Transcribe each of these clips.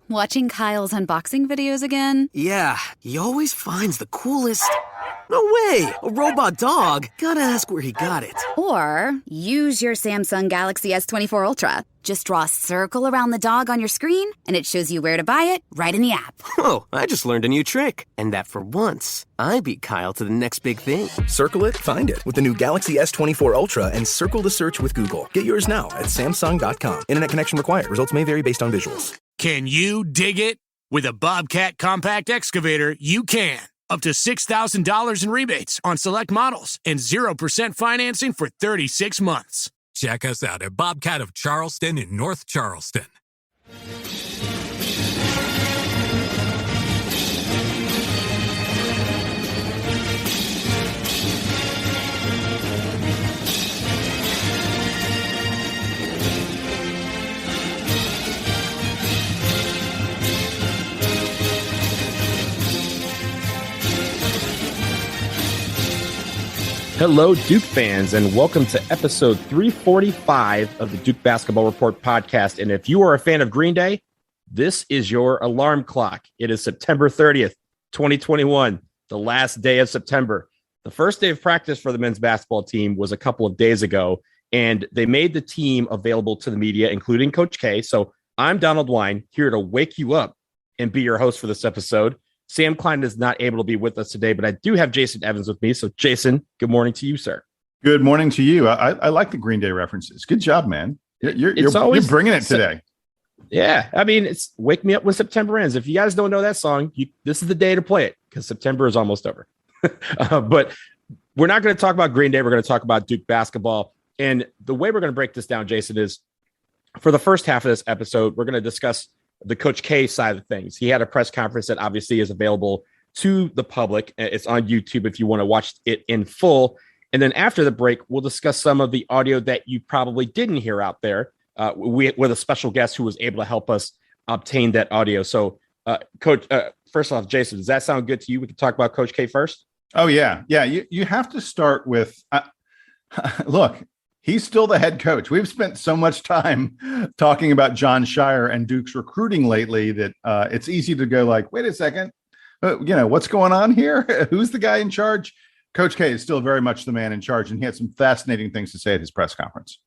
Watching Kyle's unboxing videos again? Yeah, he always finds the coolest... No way! A robot dog? Gotta ask where he got it. Or use your Samsung Galaxy S24 Ultra. Just draw a circle around the dog on your screen, and it shows you where to buy it right in the app. Whoa, I just learned a new trick. And that for once, I beat Kyle to the next big thing. Circle it, find it with the new Galaxy S24 Ultra and circle the search with Google. Get yours now at Samsung.com. Internet connection required. Results may vary based on visuals. Can you dig it? With a Bobcat compact excavator, you can. Up to $6,000 in rebates on select models and 0% financing for 36 months. Check us out at Bobcat of Charleston in North Charleston. Hello, Duke fans, and welcome to episode 345 of the Duke Basketball Report podcast. And if you are a fan of Green Day, this is your alarm clock. It is September 30th, 2021, the last day of September. The first day of practice for the men's basketball team was a couple of days ago, and they made the team available to the media, including Coach K. So I'm Donald Wine, here to wake you up and be your host for this episode. Sam Klein is not able to be with us today, but I do have Jason Evans with me. So, Jason, good morning to you, sir. Good morning to you. I like the Green Day references. Good job, man. You're bringing it today. Yeah, I mean, it's Wake Me Up When September Ends. If you guys don't know that song, this is the day to play it because September is almost over. But we're not going to talk about Green Day. We're going to talk about Duke basketball. And the way we're going to break this down, Jason, is for the first half of this episode, we're going to discuss the Coach K side of things. He had a press conference that obviously is available to the public. It's on YouTube if you want to watch it in full. And then after the break, we'll discuss some of the audio that you probably didn't hear out there with a special guest who was able to help us obtain that audio. So, Coach, first off, Jason, does that sound good to you? We can talk about Coach K first. Oh, yeah. Yeah, you have to start with, look, he's still the head coach. We've spent so much time talking about John Shire and Duke's recruiting lately that it's easy to go like, wait a second, what's going on here? Who's the guy in charge? Coach K is still very much the man in charge, and he had some fascinating things to say at his press conference.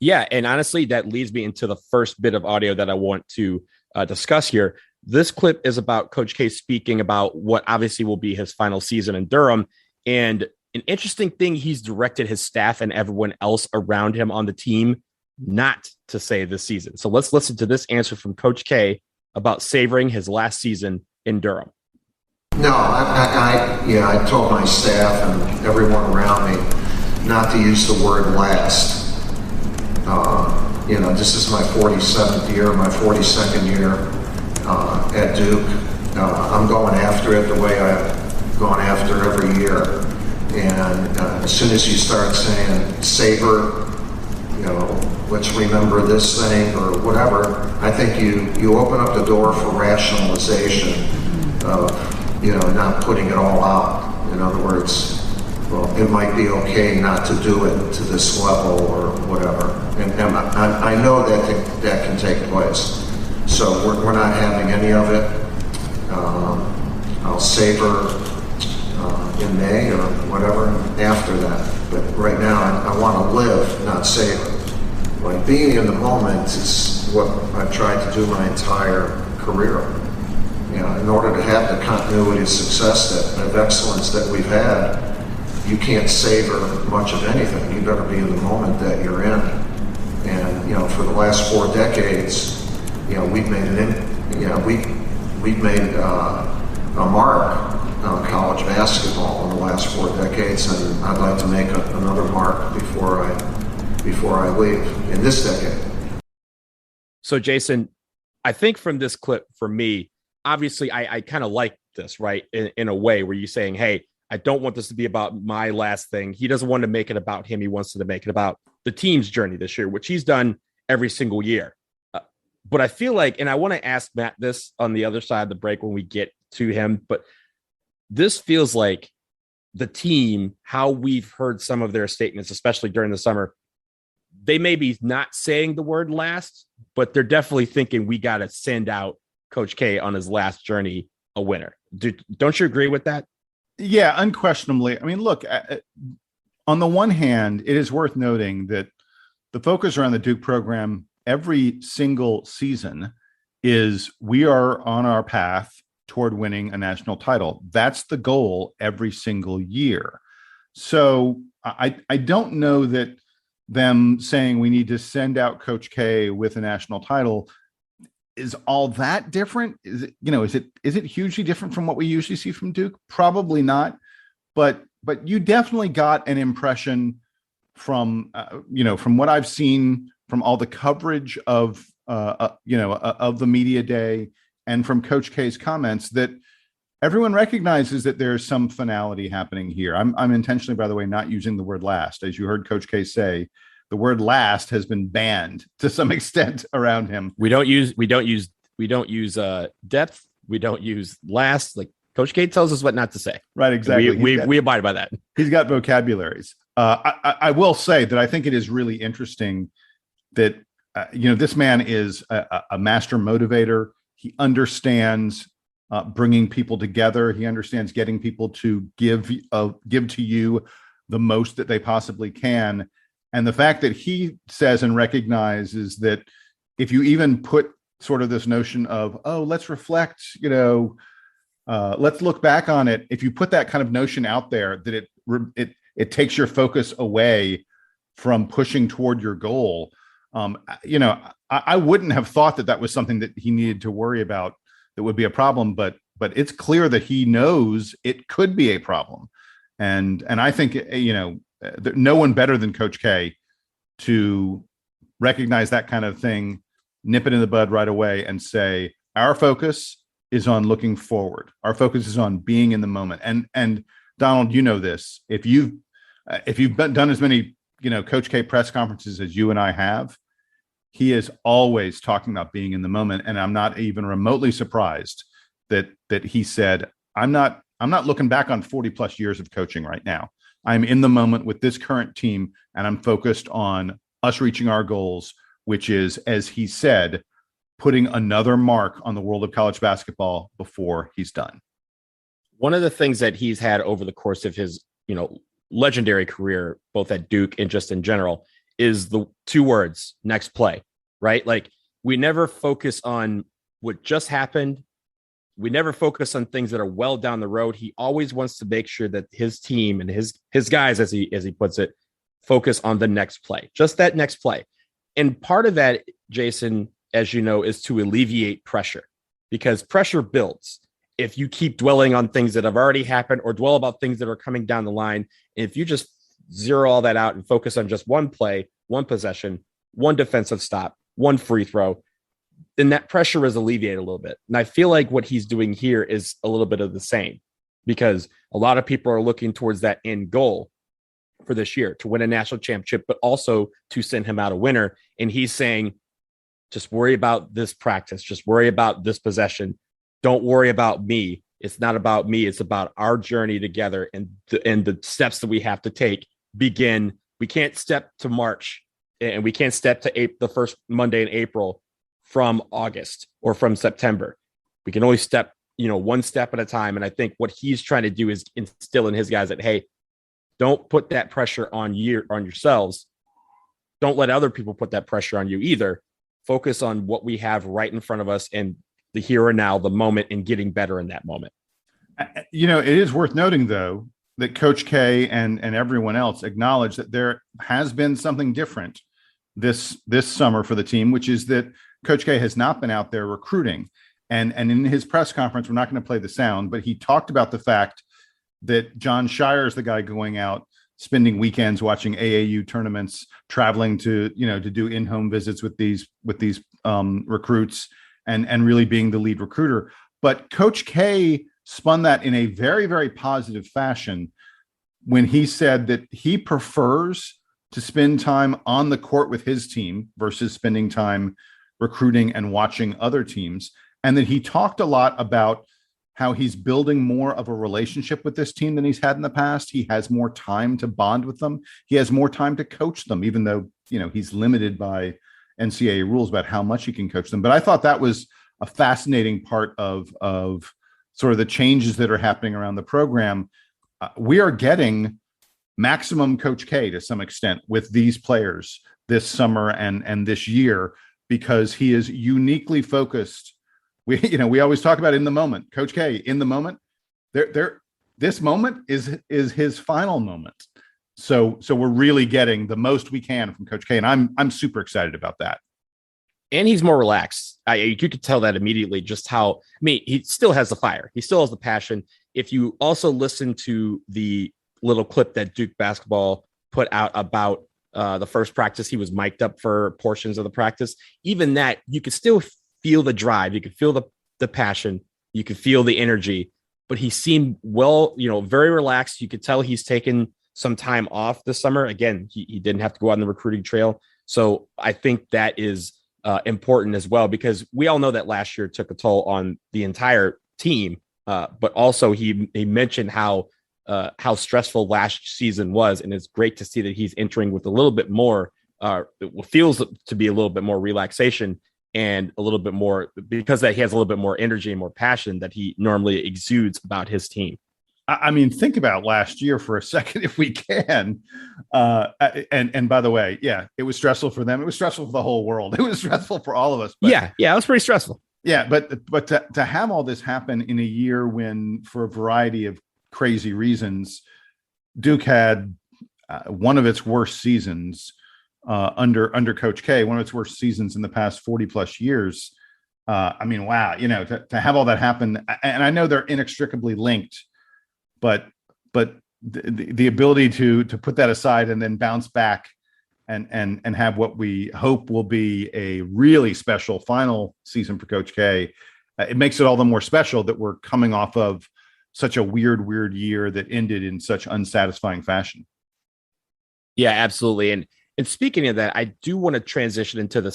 Yeah, and honestly, that leads me into the first bit of audio that I want to discuss here. This clip is about Coach K speaking about what obviously will be his final season in Durham, and an interesting thing, he's directed his staff and everyone else around him on the team not to say this season. So let's listen to this answer from Coach K about savoring his last season in Durham. No, I told my staff and everyone around me not to use the word last. This is my 47th year, my 42nd year at Duke. I'm going after it the way I've gone after every year. And as soon as you start saying savor, let's remember this thing or whatever, I think you open up the door for rationalization of, not putting it all out. In other words, well, it might be okay not to do it to this level or whatever. And I know that can take place. So we're not having any of it. I'll savor in May or whatever after that. But right now, I want to live, not savor. Like being in the moment is what I've tried to do my entire career. In order to have the continuity of success of excellence that we've had, you can't savor much of anything. You better be in the moment that you're in. And for the last 4 decades, we've made a mark on college basketball in the last 4 decades, and I'd like to make another mark before I leave in this decade. So, Jason, I think from this clip, for me, obviously, I kind of like this, right? In a way where you're saying, hey, I don't want this to be about my last thing. He doesn't want to make it about him. He wants to make it about the team's journey this year, which he's done every single year. But I feel like, and I want to ask Matt this on the other side of the break when we get to him, but this feels like the team, how we've heard some of their statements, especially during the summer, they may be not saying the word last, but they're definitely thinking we got to send out Coach K on his last journey a winner. Don't you agree with that? Yeah, unquestionably. I mean, look, on the one hand, it is worth noting that the focus around the Duke program every single season is we are on our path toward winning a national title. That's the goal every single year. So I don't know that them saying we need to send out Coach K with a national title is all that different. Is it hugely different from what we usually see from Duke? Probably not. But you definitely got an impression from what I've seen from all the coverage of the media day and from Coach K's comments that everyone recognizes that there's some finality happening here. I'm intentionally, by the way, not using the word last. As you heard Coach K say, the word last has been banned to some extent around him. We don't use depth. We don't use last. Like Coach K tells us what not to say. Right. Exactly. We abide by that. He's got vocabularies. I will say that I think it is really interesting that, this man is a master motivator. He understands bringing people together. He understands getting people to give to you the most that they possibly can. And the fact that he says and recognizes that if you even put sort of this notion of, let's reflect, let's look back on it. If you put that kind of notion out there, that it takes your focus away from pushing toward your goal. I wouldn't have thought that was something that he needed to worry about that would be a problem, but it's clear that he knows it could be a problem. And I think, no one better than Coach K to recognize that kind of thing, nip it in the bud right away and say, our focus is on looking forward. Our focus is on being in the moment. And Donald, this, if you've done as many, Coach K press conferences as you and I have, he is always talking about being in the moment. And I'm not even remotely surprised that he said, I'm not looking back on 40 plus years of coaching right now. I'm in the moment with this current team, and I'm focused on us reaching our goals, which is, as he said, putting another mark on the world of college basketball before he's done. One of the things that he's had over the course of his, legendary career, both at Duke and just in general, is the two words, next play, right? Like we never focus on what just happened. We never focus on things that are well down the road. He always wants to make sure that his team and his guys, as he puts it, focus on the next play, just that next play. And part of that, Jason, as you know, is to alleviate pressure, because pressure builds if you keep dwelling on things that have already happened or dwell about things that are coming down the line. And if you just zero all that out and focus on just one play, one possession, one defensive stop, one free throw, then that pressure is alleviated a little bit. And I feel like what he's doing here is a little bit of the same, because a lot of people are looking towards that end goal for this year to win a national championship, but also to send him out a winner. And he's saying, just worry about this practice. Just worry about this possession. Don't worry about me. It's not about me. It's about our journey together and the steps that we have to take begin. We can't step to March and we can't step to the first Monday in April from August or from September. We can only step, one step at a time. And I think what he's trying to do is instill in his guys that, hey, don't put that pressure on yourselves. Don't let other people put that pressure on you either. Focus on what we have right in front of us and the here and now, the moment, and getting better in that moment. It is worth noting, though, that Coach K and everyone else acknowledge that there has been something different this summer for the team, which is that Coach K has not been out there recruiting. And in his press conference, we're not going to play the sound, but he talked about the fact that John Shire is the guy going out, spending weekends watching AAU tournaments, traveling to do in-home visits with these recruits and really being the lead recruiter. But Coach K spun that in a very, very positive fashion when he said that he prefers to spend time on the court with his team versus spending time recruiting and watching other teams. And then he talked a lot about how he's building more of a relationship with this team than he's had in the past. He has more time to bond with them. He has more time to coach them, even though, he's limited by NCAA rules about how much he can coach them. But I thought that was a fascinating part of sort of the changes that are happening around the program. We are getting maximum Coach K to some extent with these players this summer and this year, because he is uniquely focused. We always talk about in the moment, Coach K in the moment. This moment is his final moment. So we're really getting the most we can from Coach K, and I'm super excited about that. And he's more relaxed. You could tell that immediately. Just how he still has the fire. He still has the passion. If you also listen to the little clip that Duke basketball put out about the first practice, he was mic'd up for portions of the practice. Even that, you could still feel the drive. You could feel the passion. You could feel the energy. But he seemed very relaxed. You could tell he's taken some time off this summer. Again, he didn't have to go on the recruiting trail. So I think that is important as well, because we all know that last year took a toll on the entire team. But also he mentioned how stressful last season was. And it's great to see that he's entering with a little bit more, it feels to be a little bit more relaxation and a little bit more, because that he has a little bit more energy and more passion that he normally exudes about his team. Think about last year for a second, if we can. And by the way, it was stressful for them. It was stressful for the whole world. It was stressful for all of us. But, yeah, it was pretty stressful. Yeah, but to have all this happen in a year when, for a variety of crazy reasons, Duke had one of its worst seasons under Coach K, one of its worst seasons in the past 40 plus years. Wow, to have all that happen, and I know they're inextricably linked, but the ability to put that aside and then bounce back and have what we hope will be a really special final season for Coach K, it makes it all the more special that we're coming off of such a weird year that ended in such unsatisfying fashion. Yeah, absolutely. And speaking of that, I do want to transition into the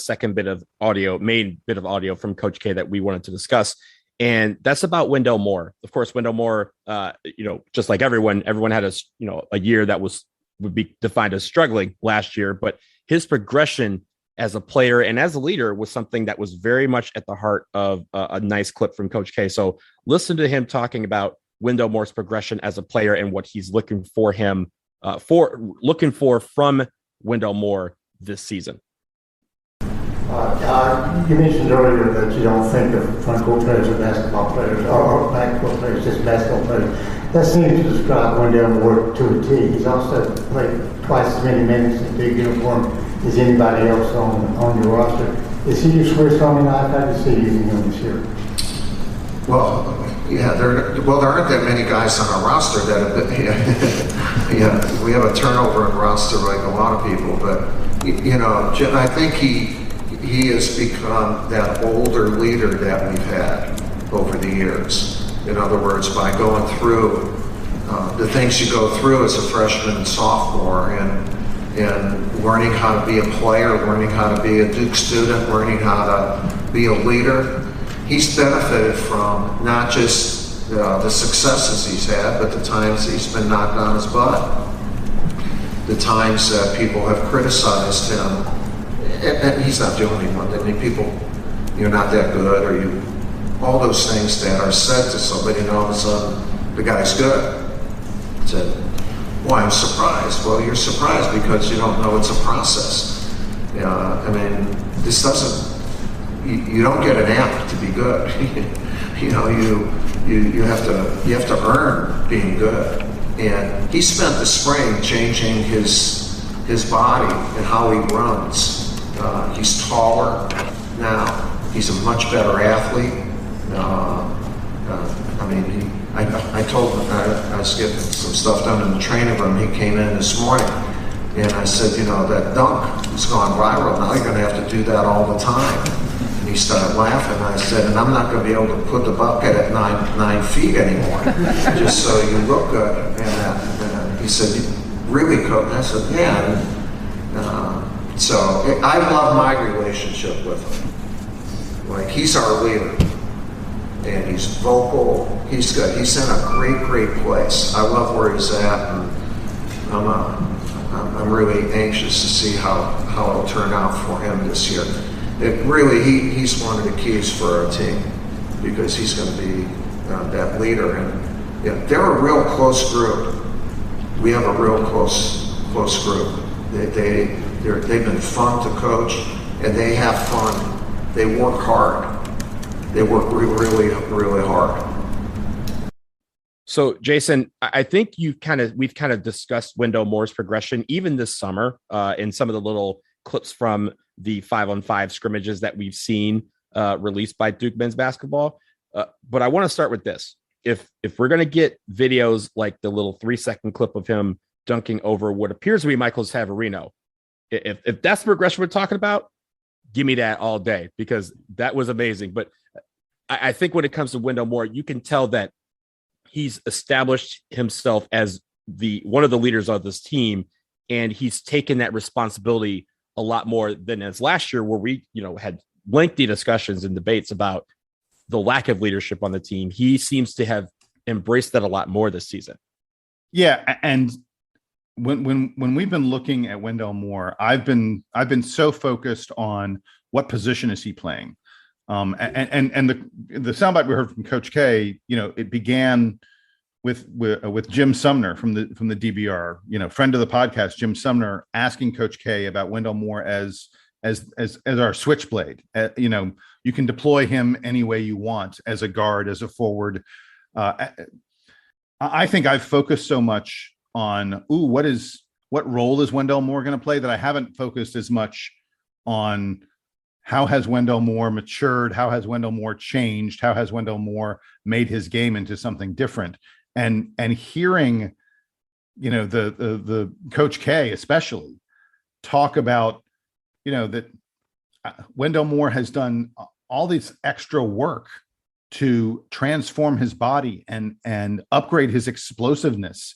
main bit of audio from Coach K that we wanted to discuss. And that's about Wendell Moore. Of course, Wendell Moore, just like everyone had a year that would be defined as struggling last year, but his progression as a player and as a leader was something that was very much at the heart of a nice clip from Coach K. So listen to him talking about Wendell Moore's progression as a player and what he's looking for from Wendell Moore this season. You mentioned earlier that you don't think of front court players as basketball players or back court players, just basketball players. That seems to describe Wendell Moore to a T. He's also played twice as many minutes in big uniform as anybody else on your roster. Is he your Swiss Army knife? How do you see using him this year? Well, yeah, there aren't that many guys on our roster that have been, we have a turnover in roster like a lot of people, but I think he has become that older leader that we've had over the years. In other words, by going through the things you go through as a freshman and sophomore, and learning how to be a player, learning how to be a Duke student, learning how to be a leader, he's benefited from not just the successes he's had, but the times he's been knocked on his butt, the times that people have criticized him. And he's not the only one. I mean, people, you're not that good, or all those things that are said to somebody, and all of a sudden, the guy's good. Said, well, I'm surprised. Well, you're surprised because you don't know it's a process. This doesn't, you don't get an amp to be good. You have to earn being good. And he spent the spring changing his body and how he runs. He's taller now. He's a much better athlete. I told him I was getting some stuff done in the training room. He came in this morning, and I said, that dunk has gone viral. Now you're going to have to do that all the time. And he started laughing. I said, and I'm not going to be able to put the bucket at 9 feet anymore, just so you look good. And he said, really, Coach? I said, yeah. So I love my relationship with him. Like, he's our leader, and he's vocal. He's good. He's in a great place. I love where he's at, and I'm I'm really anxious to see how it'll turn out for him this year. He's one of the keys for our team because he's going to be that leader. And yeah, they're a real close group. We have a real close group. They've been fun to coach, and they have fun. They work hard. They work really, really hard. So, Jason, I think we've kind of discussed Wendell Moore's progression even this summer in some of the little clips from the 5-on-5 scrimmages that we've seen released by Duke men's basketball. But I want to start with this. If we're going to get videos like the little 3-second clip of him dunking over what appears to be Michael Savarino, if that's the progression we're talking about, give me that all day, because that was amazing. But I think when it comes to Wendell Moore, you can tell that he's established himself as one of the leaders of this team, and he's taken that responsibility a lot more than as last year, where we, had lengthy discussions and debates about the lack of leadership on the team. He seems to have embraced that a lot more this season. Yeah, and when we've been looking at Wendell Moore, I've been so focused on what position is he playing. And the soundbite we heard from Coach K, it began with Jim Sumner from the DBR, friend of the podcast, Jim Sumner, asking Coach K about Wendell Moore as our switchblade. You can deploy him any way you want, as a guard, as a forward. I think I've focused so much on what role is Wendell Moore going to play, that I haven't focused as much on how has Wendell Moore matured, how has Wendell Moore changed, how has Wendell Moore made his game into something different. And hearing, the Coach K especially talk about, that Wendell Moore has done all this extra work to transform his body and upgrade his explosiveness.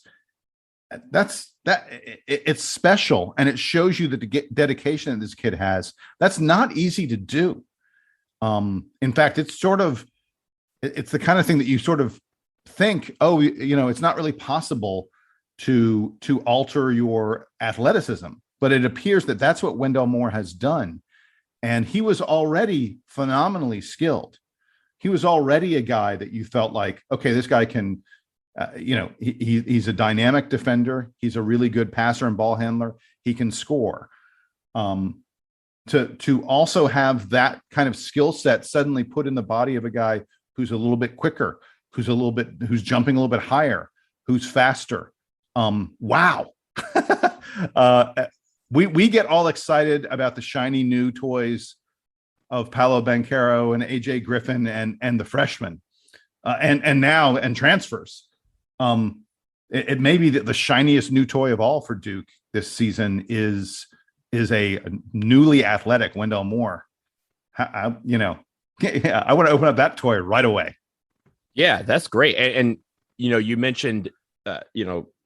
It's special, and it shows you that the dedication that this kid has, that's not easy to do. In fact, it's the kind of thing that you sort of think, it's not really possible to alter your athleticism, but it appears that that's what Wendell Moore has done. And he was already phenomenally skilled. He was already a guy that you felt like, okay, this guy can, he's a dynamic defender. He's a really good passer and ball handler. He can score. To also have that kind of skill set suddenly put in the body of a guy who's a little bit quicker, who's jumping a little bit higher, who's faster. Wow. We get all excited about the shiny new toys of Paolo Banchero and AJ Griffin and the freshmen and transfers. It may be that the shiniest new toy of all for Duke this season is a newly athletic Wendell Moore. I want to open up that toy right away. Yeah, that's great. And you mentioned,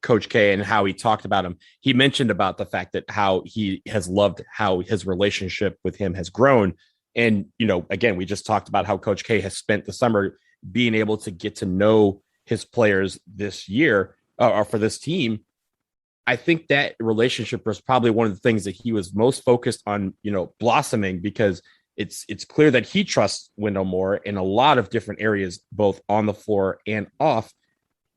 Coach K and how he talked about him. He mentioned about the fact that how he has loved how his relationship with him has grown. And, again, we just talked about how Coach K has spent the summer being able to get to know his players this year or for this team. I think that relationship was probably one of the things that he was most focused on, blossoming, because it's clear that he trusts Wendell Moore in a lot of different areas, both on the floor and off.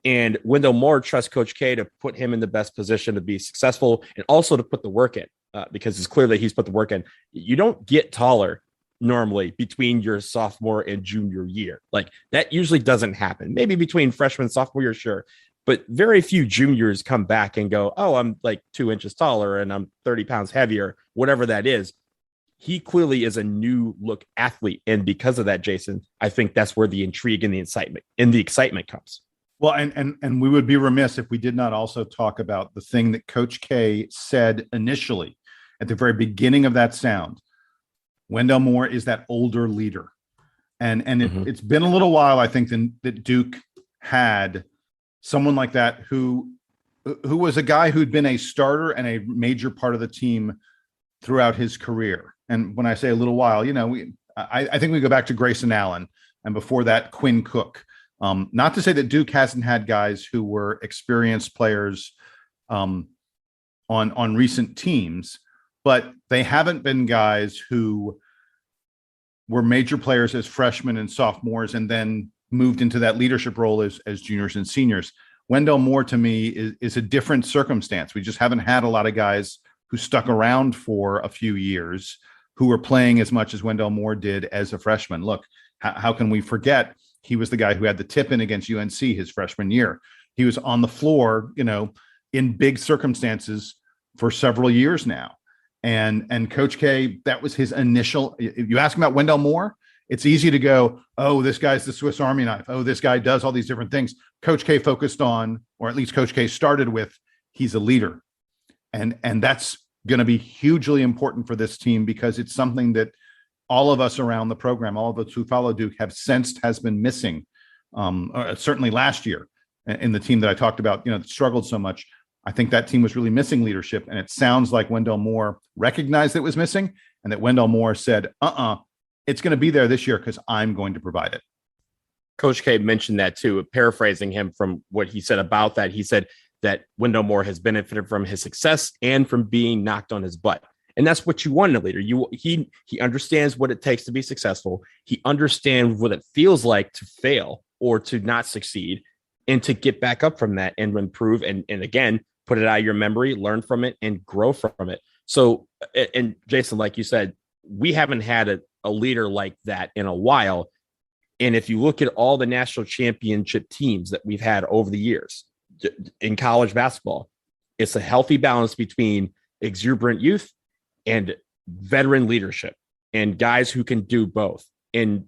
And Wendell Moore trusts Coach K to put him in the best position to be successful and also to put the work in, because it's clear that he's put the work in. You don't get taller normally between your sophomore and junior year. Like, that usually doesn't happen. Maybe between freshman and sophomore year, sure. But very few juniors come back and go, oh, I'm like 2 inches taller and I'm 30 pounds heavier, whatever that is. He clearly is a new look athlete. And because of that, Jason, I think that's where the intrigue and the excitement comes. Well, and we would be remiss if we did not also talk about the thing that Coach K said initially at the very beginning of that sound. Wendell Moore is that older leader. And it's been a little while, I think, that Duke had someone like that who was a guy who'd been a starter and a major part of the team throughout his career. And when I say a little while, I think we go back to Grayson Allen, and before that, Quinn Cook. Not to say that Duke hasn't had guys who were experienced players on recent teams, but they haven't been guys who were major players as freshmen and sophomores and then moved into that leadership role as juniors and seniors. Wendell Moore, to me, is a different circumstance. We just haven't had a lot of guys who stuck around for a few years who were playing as much as Wendell Moore did as a freshman. Look, how can we forget he was the guy who had the tip-in against UNC his freshman year. He was on the floor, in big circumstances for several years now. And Coach K, that was his initial. If you ask him about Wendell Moore, it's easy to go, oh, this guy's the Swiss Army knife. Oh, this guy does all these different things. Coach K focused on, or at least Coach K started with, he's a leader. And that's going to be hugely important for this team because it's something that all of us around the program, all of us who follow Duke have sensed has been missing. Certainly last year in the team that I talked about, that struggled so much. I think that team was really missing leadership. And it sounds like Wendell Moore recognized it was missing and that Wendell Moore said, it's going to be there this year because I'm going to provide it. Coach K mentioned that too, paraphrasing him from what he said about that. He said that Wendell Moore has benefited from his success and from being knocked on his butt. And that's what you want in a leader. He understands what it takes to be successful. He understands what it feels like to fail or to not succeed and to get back up from that and improve. And again, put it out of your memory, learn from it and grow from it. So, and Jason, like you said, we haven't had a leader like that in a while. And if you look at all the national championship teams that we've had over the years in college basketball, it's a healthy balance between exuberant youth and veteran leadership and guys who can do both. And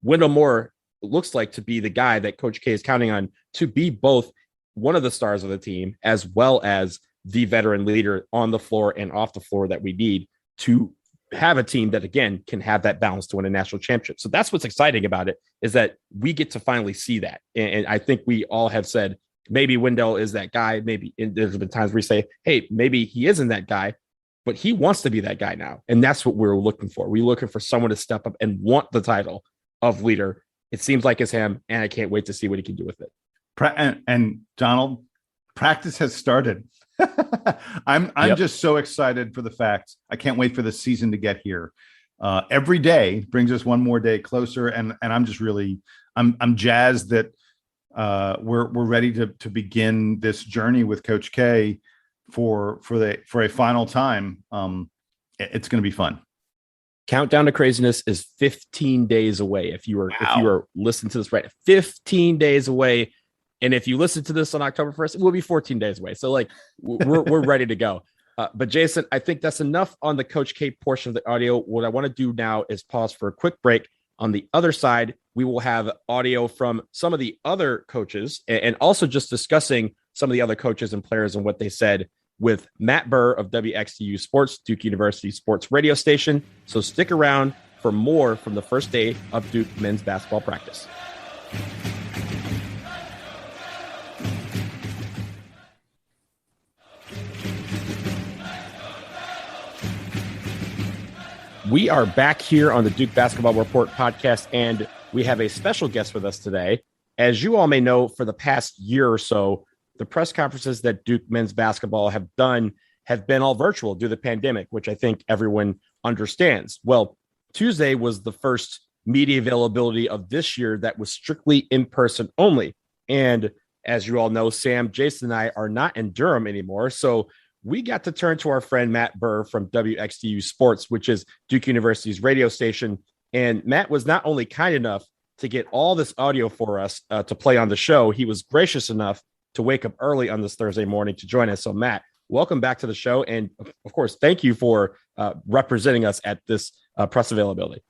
Wendell Moore looks like to be the guy that Coach K is counting on to be both one of the stars of the team, as well as the veteran leader on the floor and off the floor that we need to have a team that, again, can have that balance to win a national championship. So that's what's exciting about it, is that we get to finally see that. And I think we all have said, maybe Wendell is that guy. Maybe there's been times where we say, hey, maybe he isn't that guy, but he wants to be that guy now. And that's what we're looking for. We're looking for someone to step up and want the title of leader. It seems like it's him, and I can't wait to see what he can do with it. And Donald, practice has started. I'm just so excited for the fact. I can't wait for the season to get here. Every day brings us one more day closer, and I'm just really I'm jazzed that we're ready to begin this journey with Coach K for a final time. It's going to be fun. Countdown to Craziness is 15 days away. If you are listening to this right, 15 days away. And if you listen to this on October 1st, it will be 14 days away. So we're ready to go. But Jason, I think that's enough on the Coach K portion of the audio. What I want to do now is pause for a quick break. On the other side, we will have audio from some of the other coaches and also just discussing some of the other coaches and players and what they said with Matt Burr of WXDU Sports, Duke University Sports radio station. So stick around for more from the first day of Duke men's basketball practice. We are back here on the Duke Basketball Report podcast, and we have a special guest with us today. As you all may know, for the past year or so, the press conferences that Duke men's basketball have done have been all virtual due to the pandemic, which I think everyone understands. Well, Tuesday was the first media availability of this year that was strictly in person only. And as you all know, Sam, Jason, and I are not in Durham anymore. So we got to turn to our friend Matt Burr from WXDU Sports, which is Duke University's radio station. And Matt was not only kind enough to get all this audio for us to play on the show, he was gracious enough to wake up early on this Thursday morning to join us. So Matt, welcome back to the show. And of course, thank you for representing us at this press availability.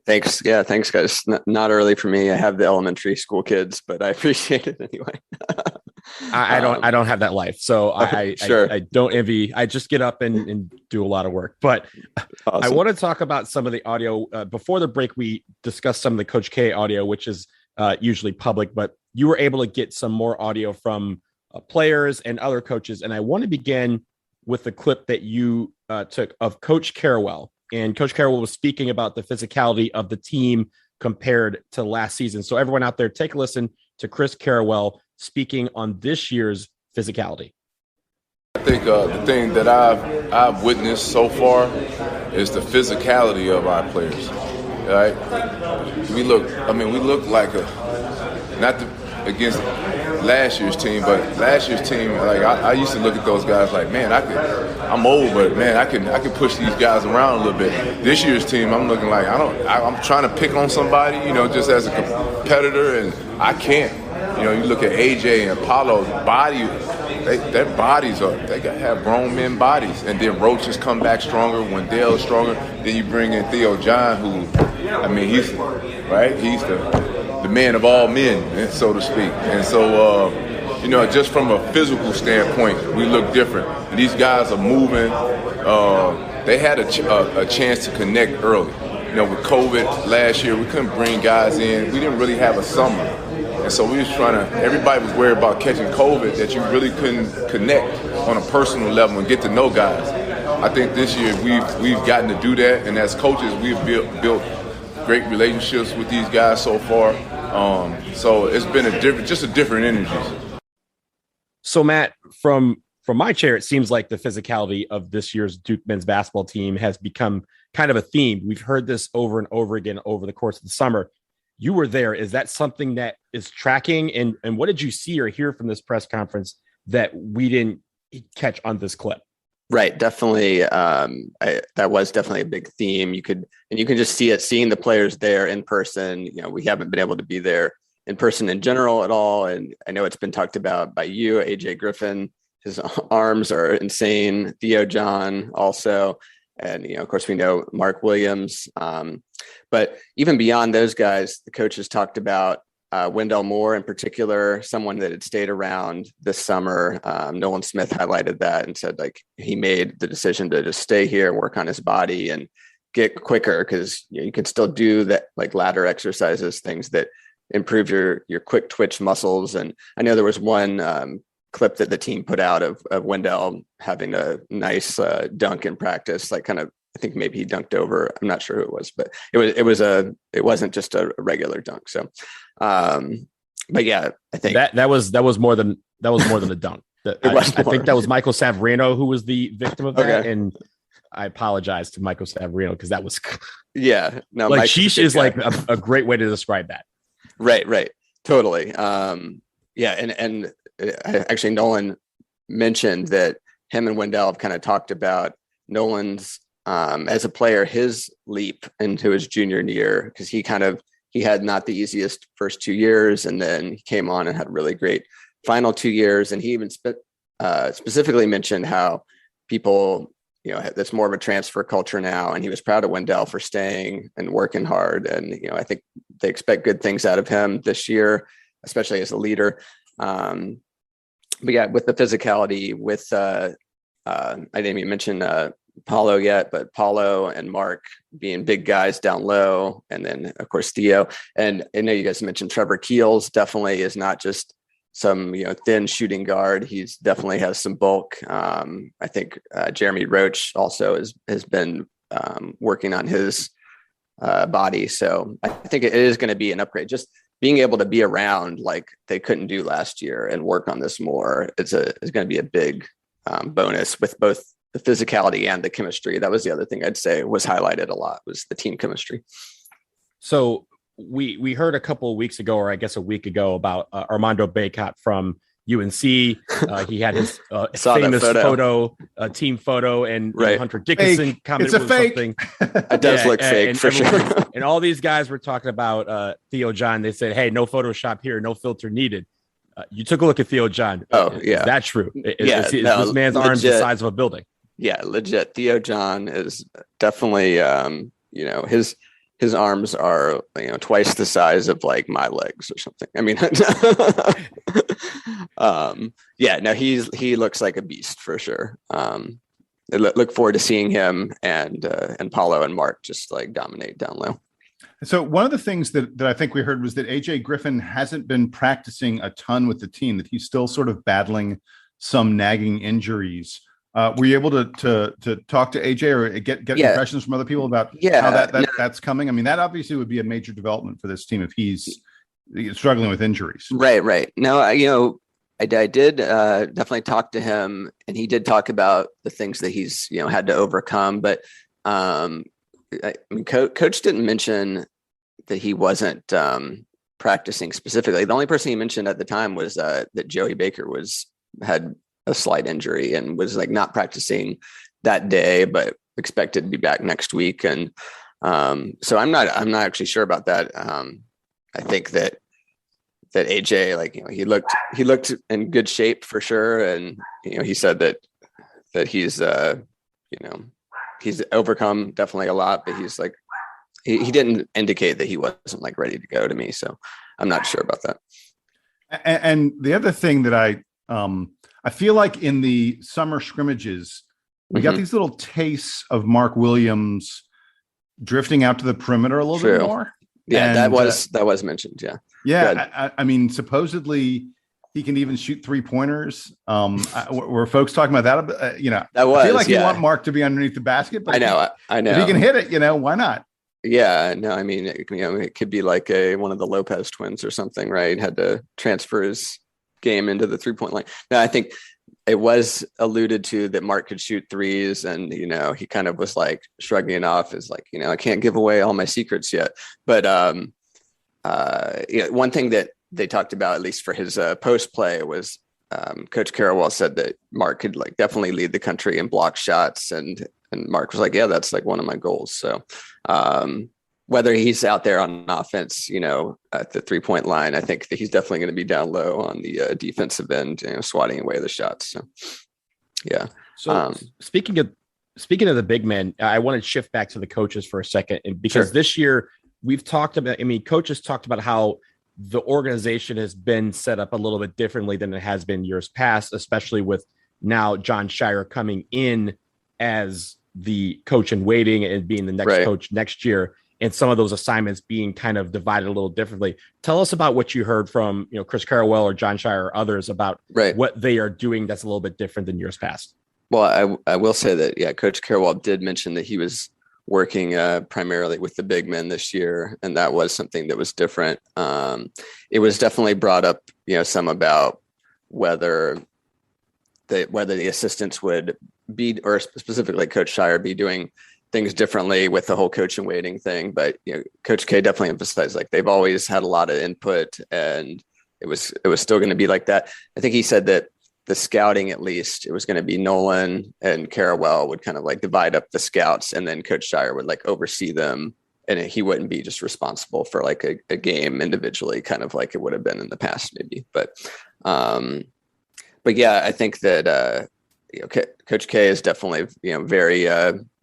Thanks. Yeah, thanks, guys. Not early for me. I have the elementary school kids, but I appreciate it anyway. I don't have that life, so sure. I don't envy. I just get up and do a lot of work. But awesome. I want to talk about some of the audio. Before the break, we discussed some of the Coach K audio, which is usually public, but you were able to get some more audio from players and other coaches. And I want to begin with the clip that you took of Coach Carrawell. And Coach Carrawell was speaking about the physicality of the team compared to last season. So everyone out there, take a listen to Chris Carrawell speaking on this year's physicality. I think the thing that I've witnessed so far is the physicality of our players. Right? We look like against last year's team, but last year's team, like I used to look at those guys like, man, I'm old, but man, I can push these guys around a little bit. This year's team, I'm looking like I'm trying to pick on somebody, just as a competitor, and I can't. You look at AJ and Apollo's body, their bodies they have grown men bodies, and then Roach has come back stronger, Wendell's stronger. Then you bring in Theo John, who, he's the man of all men, so to speak. And so, just from a physical standpoint, we look different. And these guys are moving. They had a chance to connect early. With COVID last year, we couldn't bring guys in. We didn't really have a summer. And so we was everybody was worried about catching COVID, that you really couldn't connect on a personal level and get to know guys. I think this year we've gotten to do that. And as coaches, we've built great relationships with these guys so far. So it's been just a different energy. So Matt, from my chair, it seems like the physicality of this year's Duke men's basketball team has become kind of a theme. We've heard this over and over again over the course of the summer. You were there. Is that something that is tracking? And what did you see or hear from this press conference that we didn't catch on this clip? Right. Definitely. That was definitely a big theme. You can just see it, seeing the players there in person. We haven't been able to be there in person in general at all. And I know it's been talked about by you, AJ Griffin. His arms are insane. Theo John also. And, of course, we know Mark Williams. But even beyond those guys, the coaches talked about Wendell Moore in particular, someone that had stayed around this summer. Nolan Smith highlighted that and said, he made the decision to just stay here and work on his body and get quicker, because you can still do that, like ladder exercises, things that improve your quick twitch muscles. And I know there was one clip that the team put out of Wendell having a nice dunk in practice, I think maybe he dunked over. I'm not sure who it was, but it wasn't just a regular dunk. So, but yeah, I think that was more than a dunk. I think that was Michael Savarino who was the victim of that. Okay. And I apologize to Michael Savarino, because that was no, sheesh is like a great way to describe that. Right. Totally. And actually Nolan mentioned that him and Wendell have kind of talked about Nolan's as a player, his leap into his junior year, because he had not the easiest first 2 years, and then he came on and had really great final 2 years. And he even specifically mentioned how people, that's more of a transfer culture now. And he was proud of Wendell for staying and working hard. And, I think they expect good things out of him this year, especially as a leader. But yeah, with the physicality, I didn't even mention Paulo yet, but Paulo and Mark being big guys down low, and then of course Theo. And I know you guys mentioned Trevor Keels definitely is not just some thin shooting guard. He's definitely has some bulk. I think Jeremy Roach also has been working on his body, so I think it is going to be an upgrade. Just being able to be around like they couldn't do last year and work on this more is going to be a big bonus with both the physicality and the chemistry. That was the other thing I'd say was highlighted a lot, was the team chemistry. So we heard a couple of weeks ago, or I guess a week ago, about Armando Bacot from UNC. He had his famous team photo, and Hunter Dickinson commented with something. It does look fake for sure. And all these guys were talking about Theo John. They said, hey, no Photoshop here, no filter needed. You took a look at Theo John. Oh, yeah. Is that true? Is this man's arms the size of a building? Yeah, legit. Theo John is definitely, his arms are, twice the size of like my legs or something. I mean, he looks like a beast for sure. I look forward to seeing him and Paulo and Mark just like dominate down low. So one of the things that I think we heard was that AJ Griffin hasn't been practicing a ton with the team, that he's still sort of battling some nagging injuries. Were you able to talk to AJ or get impressions from other people about how that's coming? I mean, that obviously would be a major development for this team if he's struggling with injuries. Right. No, I did definitely talk to him, and he did talk about the things that he's, had to overcome. But Coach didn't mention that he wasn't practicing specifically. The only person he mentioned at the time was that Joey Baker had a slight injury and was like not practicing that day, but expected to be back next week. And so I'm not actually sure about that. I think that AJ, he looked in good shape for sure. And, he said that he's, he's overcome definitely a lot, but he's like, he didn't indicate that he wasn't like ready to go to me. So I'm not sure about that. And the other thing that I feel like in the summer scrimmages, we got these little tastes of Mark Williams drifting out to the perimeter a little bit more. Yeah, and, that was mentioned. Yeah. Yeah. I mean, supposedly he can even shoot 3-pointers. Were folks talking about that? I feel like you want Mark to be underneath the basket, but I know. If he can hit it, why not? Yeah, no, I mean, it could be like one of the Lopez twins or something, right? Had to transfer his game into the 3-point line. Now, I think it was alluded to that Mark could shoot threes, and he kind of was like shrugging it off as like, I can't give away all my secrets yet. But one thing that they talked about, at least for his post play, was Coach Carrawell said that Mark could like definitely lead the country in block shots, and Mark was like, yeah, that's like one of my goals. So whether he's out there on offense, at the 3-point line, I think that he's definitely going to be down low on the defensive end, swatting away the shots. So, yeah. So speaking of the big men, I want to shift back to the coaches for a second, and because this year we've talked about, coaches talked about how the organization has been set up a little bit differently than it has been years past, especially with now Jon Scheyer coming in as the coach in waiting and being the next coach next year, and some of those assignments being kind of divided a little differently. Tell us about what you heard from, Chris Carrawell or Jon Scheyer or others about what they are doing that's a little bit different than years past. Well, I will say that, Coach Carrawell did mention that he was working primarily with the big men this year, and that was something that was different. It was definitely brought up, some about whether the assistants would be, or specifically Coach Scheyer, be doing things differently with the whole coach and waiting thing. But, Coach K definitely emphasized like they've always had a lot of input, and it was still going to be like that. I think he said that the scouting, at least, it was going to be Nolan and Carrawell would kind of like divide up the scouts, and then Coach Scheyer would like oversee them, and he wouldn't be just responsible for like a game individually, kind of like it would have been in the past maybe. But yeah, I think that Coach K is definitely very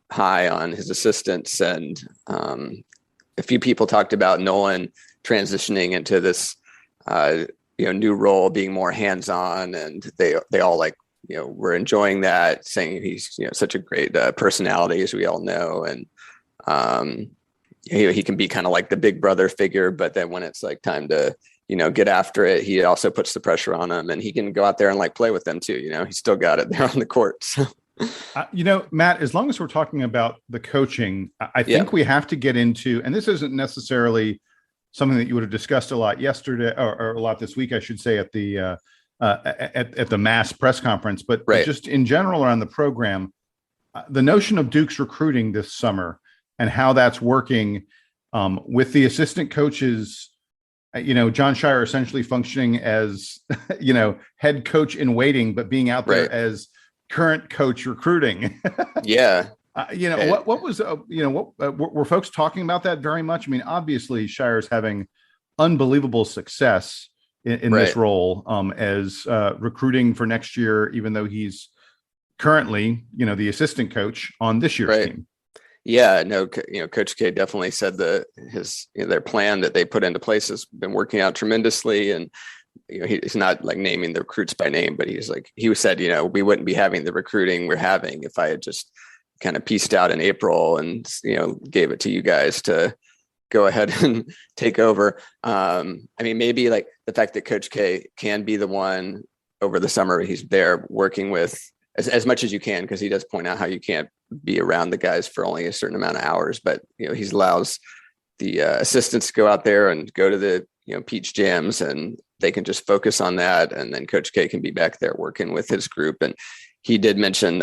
high on his assistants, and a few people talked about Nolan transitioning into this new role, being more hands-on, and they all like were enjoying that, saying he's such a great personality, as we all know, and he can be kind of like the big brother figure, but then when it's like time to get after it, he also puts the pressure on them, and he can go out there and like play with them too. He's still got it there on the court. So. Matt, as long as we're talking about the coaching, I think we have to get into, and this isn't necessarily something that you would have discussed a lot yesterday, or a lot this week, I should say, at the mass press conference, but just in general around the program, the notion of Duke's recruiting this summer and how that's working with the assistant coaches. Jon Scheyer essentially functioning as, head coach in waiting, but being out there as current coach recruiting. Yeah. What was, were folks talking about that very much? I mean, obviously Shirer's having unbelievable success in this role as recruiting for next year, even though he's currently, the assistant coach on this year's team. Yeah, no, Coach K definitely said their plan that they put into place has been working out tremendously, and he's not like naming the recruits by name, but he said, we wouldn't be having the recruiting we're having if I had just kind of pieced out in April and gave it to you guys to go ahead and take over. I mean, maybe like the fact that Coach K can be the one over the summer, he's there working with as much as you can, because he does point out how you can't be around the guys for only a certain amount of hours, but he allows the assistants to go out there and go to the peach jams, and they can just focus on that. And then Coach K can be back there working with his group. And he did mention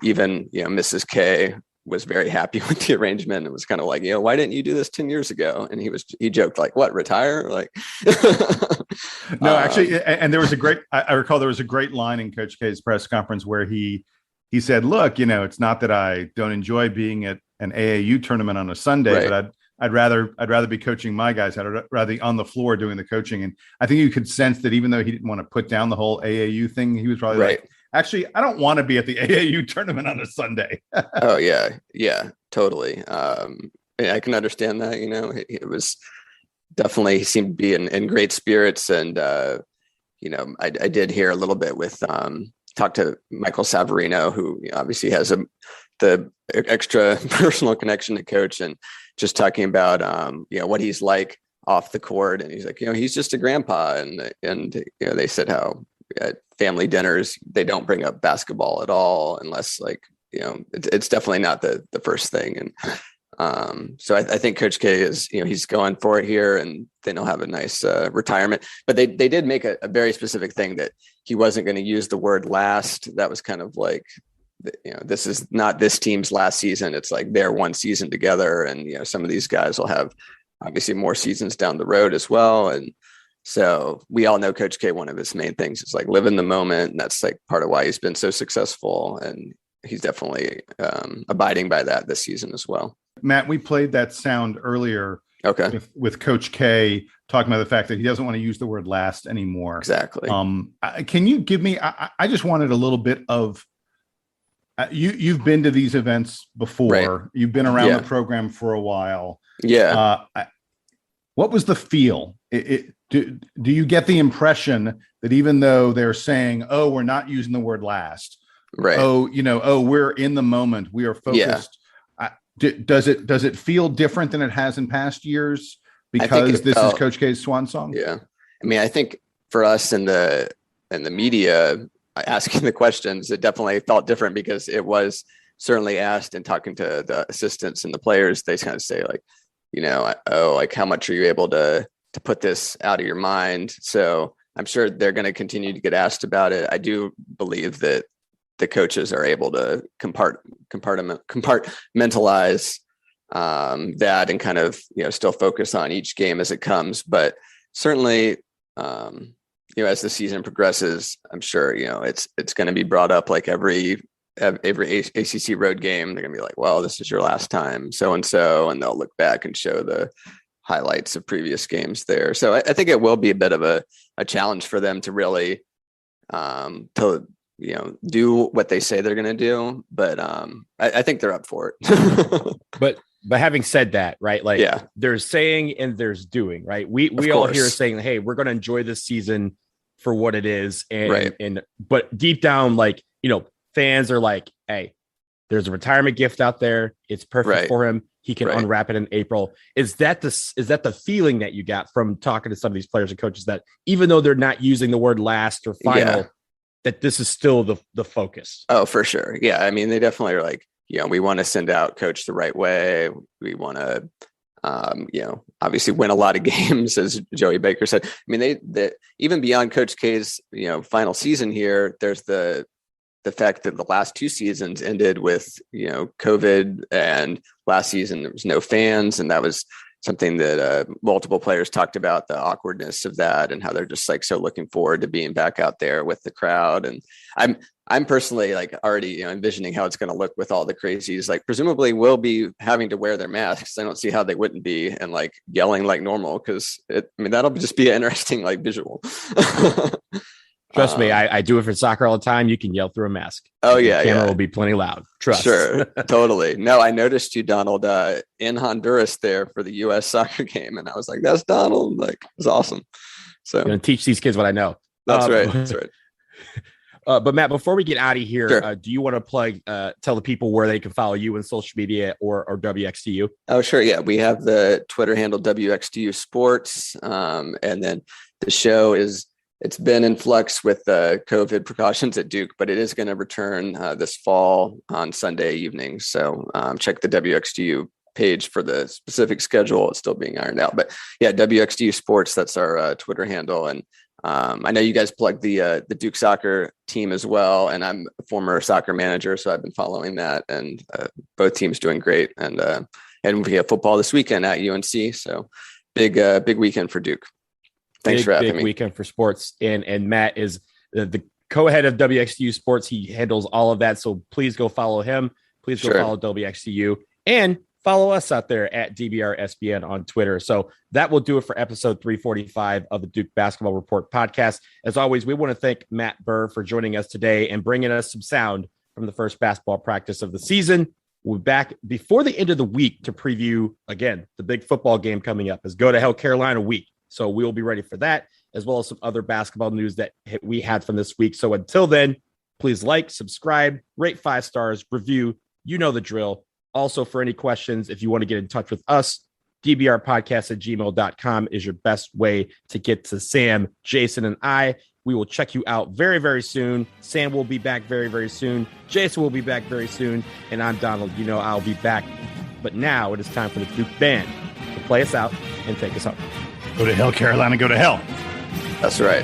even, Mrs. K was very happy with the arrangement. It was kind of like, why didn't you do this 10 years ago? And he joked like, what, retire? Like, no, actually. And there was I recall there was a great line in Coach K's press conference where he said, look, it's not that I don't enjoy being at an AAU tournament on a Sunday, but I'd rather be coaching my guys. I'd rather be on the floor doing the coaching. And I think you could sense that even though he didn't want to put down the whole AAU thing, he was probably like, actually, I don't want to be at the AAU tournament on a Sunday. Oh yeah, totally. I can understand that. It was definitely, he seemed to be in great spirits, and I did hear a little bit with talk to Michael Savarino, who obviously has the extra personal connection to Coach, and just talking about what he's like off the court, and he's like, he's just a grandpa, and they said how at family dinners they don't bring up basketball at all unless it's definitely not the first thing. And so I think Coach K is he's going for it here, and then he'll have a nice retirement. But they did make a very specific thing that he wasn't going to use the word last. That was kind of like, this is not this team's last season. It's like their one season together, and some of these guys will have obviously more seasons down the road as well. And so we all know Coach K, one of his main things is like live in the moment. And that's like part of why he's been so successful. And he's definitely abiding by that this season as well. Matt, we played that sound earlier with Coach K talking about the fact that he doesn't want to use the word last anymore. Exactly. Can you give me, I just wanted a little bit of, you've been to these events before. Right. You've been around the program for a while. Yeah. What was the feel? Do you get the impression that even though they're saying, "Oh, we're not using the word last," right? Oh, we're in the moment, we are focused. Yeah. Does it feel different than it has in past years because this is Coach K's swan song? Yeah, I mean, I think for us in the media asking the questions, it definitely felt different because it was certainly asked, and talking to the assistants and the players, they kind of say like, how much are you able to put this out of your mind? So I'm sure they're going to continue to get asked about it. I do believe that the coaches are able to compartmentalize that and kind of, still focus on each game as it comes. But certainly, as the season progresses, I'm sure, it's going to be brought up like every ACC road game. They're going to be like, well, this is your last time, so-and-so, and they'll look back and show the highlights of previous games there. So I think it will be a bit of a challenge for them to really do what they say they're going to do. But I think they're up for it. But having said that, right, like there's saying and there's doing, right? We all here saying, hey, we're going to enjoy this season for what it is. But deep down, like, fans are like, hey, there's a retirement gift out there. It's perfect for him. He can unwrap it in April. Is that the feeling that you got from talking to some of these players and coaches, that even though they're not using the word last or final, that this is still the focus? Oh, for sure. Yeah. I mean, they definitely are like, we want to send out Coach the right way. We want to, obviously win a lot of games, as Joey Baker said. I mean, they even beyond Coach K's, final season here, there's the fact that the last two seasons ended with, COVID, and last season there was no fans. And that was something that multiple players talked about, the awkwardness of that, and how they're just like so looking forward to being back out there with the crowd. And I'm personally like already envisioning how it's going to look with all the crazies. Like presumably we'll be having to wear their masks. I don't see how they wouldn't be, and like yelling like normal, because that'll just be an interesting like visual. Trust me, I do it for soccer all the time. You can yell through a mask. Oh, the camera will be plenty loud. Trust. Sure, totally. No, I noticed you, Donald, in Honduras there for the U.S. soccer game, and I was like, "That's Donald!" Like, it was awesome. So I'm going to teach these kids what I know. That's right. That's right. But Matt, before we get out of here, do you want to tell the people where they can follow you on social media or WXDU? Oh, sure. Yeah, we have the Twitter handle WXDU Sports, and then the show it's been in flux with the COVID precautions at Duke, but it is going to return this fall on Sunday evenings. So check the WXDU page for the specific schedule. It's still being ironed out. But yeah, WXDU Sports, that's our Twitter handle. And I know you guys plug the Duke soccer team as well. And I'm a former soccer manager, so I've been following that. And both teams doing great. And we have football this weekend at UNC. So big weekend for Duke. Thanks for having me. Big weekend for sports. And Matt is the co-head of WXDU Sports. He handles all of that. So please go follow him. Please go follow WXDU and follow us out there at DBRSBN on Twitter. So that will do it for episode 345 of the Duke Basketball Report podcast. As always, we want to thank Matt Burr for joining us today and bringing us some sound from the first basketball practice of the season. We'll be back before the end of the week to preview, again, the big football game coming up is Go to Hell Carolina week. So we'll be ready for that, as well as some other basketball news that we had from this week. So until then, please like, subscribe, rate 5 stars, review. You know the drill. Also, for any questions, if you want to get in touch with us, dbrpodcast@gmail.com is your best way to get to Sam, Jason, and I. We will check you out very, very soon. Sam will be back very, very soon. Jason will be back very soon. And I'm Donald. You know I'll be back. But now it is time for the Duke Band to play us out and take us home. Go to hell, Carolina. Go to hell. That's right.